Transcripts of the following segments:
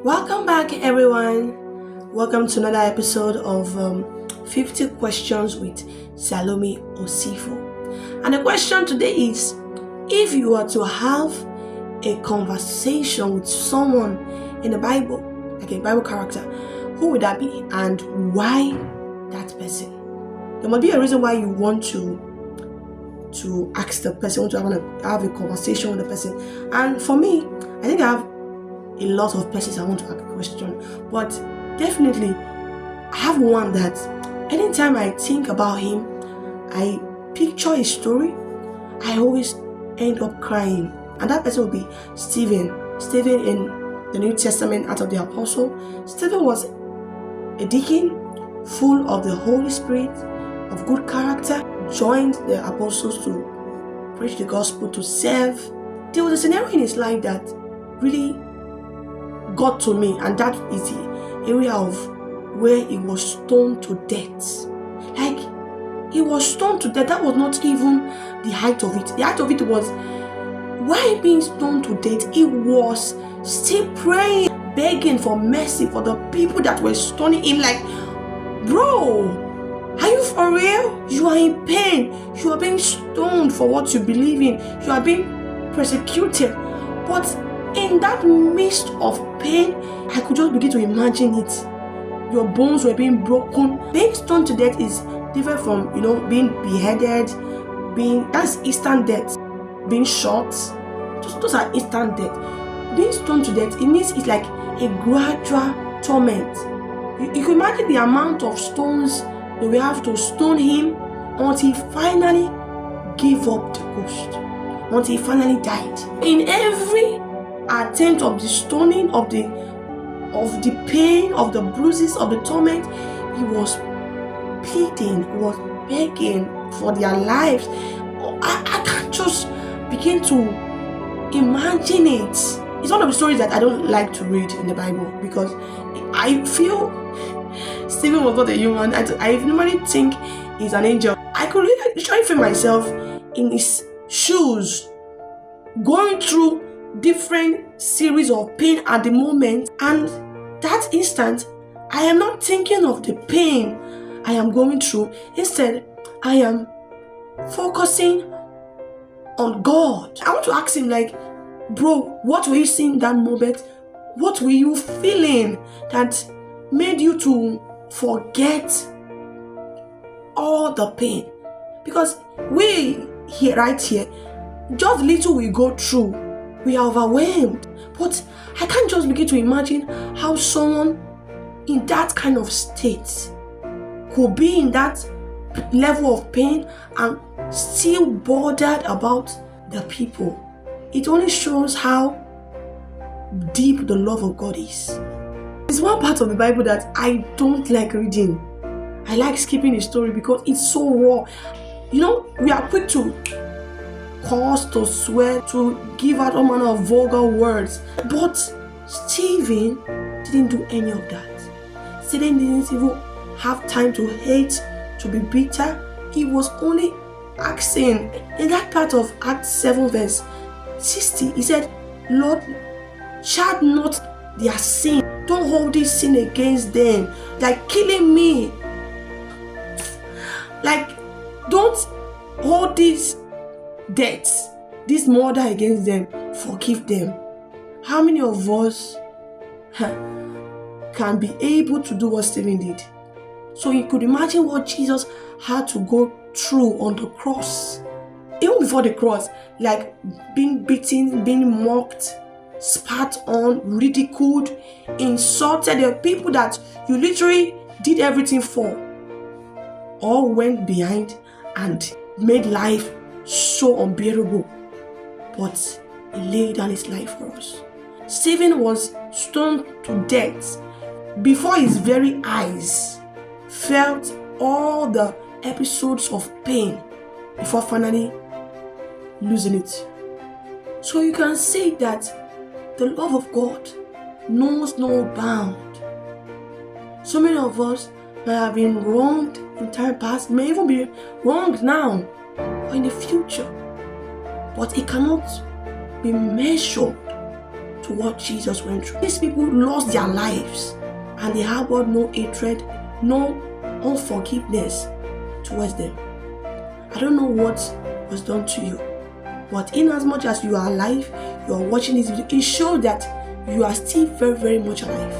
Welcome back, everyone. Welcome to another episode of 50 Questions with Salome Osifo. And the question today is, if you were to have a conversation with someone in the Bible, like a Bible character, who would that be and why that person? There must be a reason why you want to ask the person, want to have a conversation with the person. And for me, I think I have a lot of persons I want to ask a question, but definitely I have one that anytime I think about him, I picture his story, I always end up crying, and that person will be Stephen. Stephen in the New Testament, out of the Apostle. Stephen was a deacon, full of the Holy Spirit, of good character, joined the apostles to preach the gospel, to serve. There was a scenario in his life that really got to me, and that is the area of where he was stoned to death. Like, he was stoned to death. That was not even the height of it. The height of it was, while being stoned to death, he was still praying, begging for mercy for the people that were stoning him. Like, bro, are you for real? You are in pain. You are being stoned for what you believe in. You are being persecuted. But in that midst of pain, I could just begin to imagine it. Your bones were being broken. Being stoned to death is different from, being beheaded, that's instant death. Being shot, those are instant death. Being stoned to death, it means it's like a gradual torment. You can imagine the amount of stones that we have to stone him until he finally gave up the ghost, until he finally died. In every attempt of the stoning, of the pain, of the bruises, of the torment, he was pleading, he was begging for their lives. I can't just begin to imagine it. It's one of the stories that I don't like to read in the Bible, because I feel Stephen was not a human. I normally think he's an angel. I could literally feel myself in his shoes, going through different series of pain at the moment, and that instant I am not thinking of the pain I am going through. Instead, I am focusing on God. I want to ask him, like, bro, what were you seeing in that moment? What were you feeling that made you to forget all the pain? Because right here, just little we go through, we are overwhelmed. But I can't just begin to imagine how someone in that kind of state could be in that level of pain and still bothered about the people. It only shows how deep the love of God is. It's one part of the Bible that I don't like reading. I like skipping the story because it's so raw. We are quick to curse, to swear, to give out all manner of vulgar words. But Stephen didn't do any of that. Stephen didn't even have time to hate, to be bitter. He was only asking. In that part of Acts 7 verse 60, he said, Lord, charge not their sin. Don't hold this sin against them. Like killing me. Like, don't hold this debts, this murder against them. Forgive them. How many of us can be able to do what Stephen did? So you could imagine what Jesus had to go through on the cross. Even before the cross, like being beaten, being mocked, spat on, ridiculed, insulted. There are people that you literally did everything for, all went behind and made life so unbearable. But he laid down his life for us. Stephen was stoned to death before his very eyes, felt all the episodes of pain before finally losing it. So you can see that the love of God knows no bound. So many of us may have been wronged in time past, may even be wronged now or in the future, but it cannot be measured to what Jesus went through. These people lost their lives and they harbored no hatred, no unforgiveness towards them. I don't know what was done to you, but in as much as you are alive, you are watching this video, it shows that you are still very, very much alive.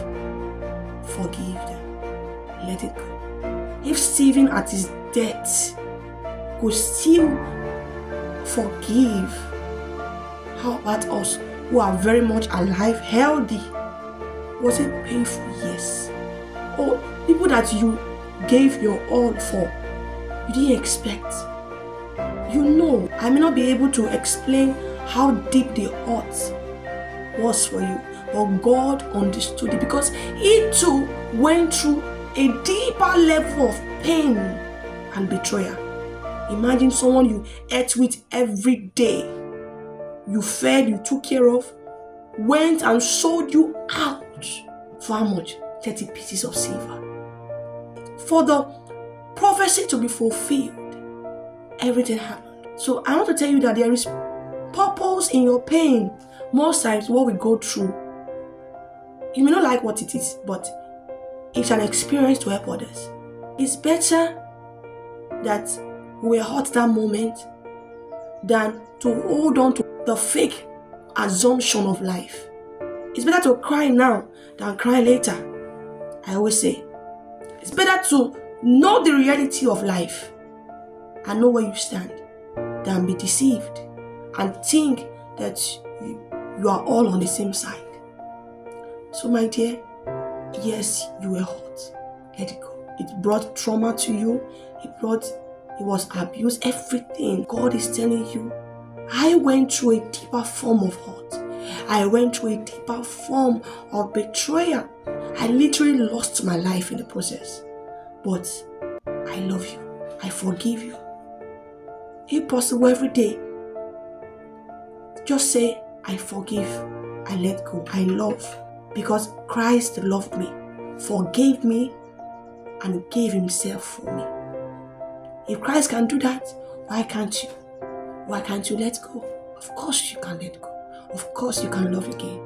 Forgive them. Let it go. If Stephen at his death could still forgive, how about us who are very much alive, healthy? Was it painful? Yes. Or people that you gave your all for, you didn't expect. You know, I may not be able to explain how deep the hurt was for you, but God understood it because He too went through a deeper level of pain and betrayal. Imagine someone you ate with every day, you fed, you took care of, went and sold you out for how much? 30 pieces of silver. For the prophecy to be fulfilled, everything happened. So I want to tell you that there is purpose in your pain. Most times what we go through, you may not like what it is, but it's an experience to help others. It's better that we're hurt that moment than to hold on to the fake assumption of life. It's better to cry now than cry later. I always say, it's better to know the reality of life and know where you stand than be deceived and think that you are all on the same side. So my dear, yes, you were hurt. Let it go. It brought trauma to you. It was abuse, everything. God is telling you, I went through a deeper form of hurt. I went through a deeper form of betrayal. I literally lost my life in the process. But I love you. I forgive you. If possible, every day, just say, I forgive. I let go. I love. Because Christ loved me, forgave me, and gave Himself for me. If Christ can do that, why can't you? Why can't you let go? Of course you can let go. Of course you can love again.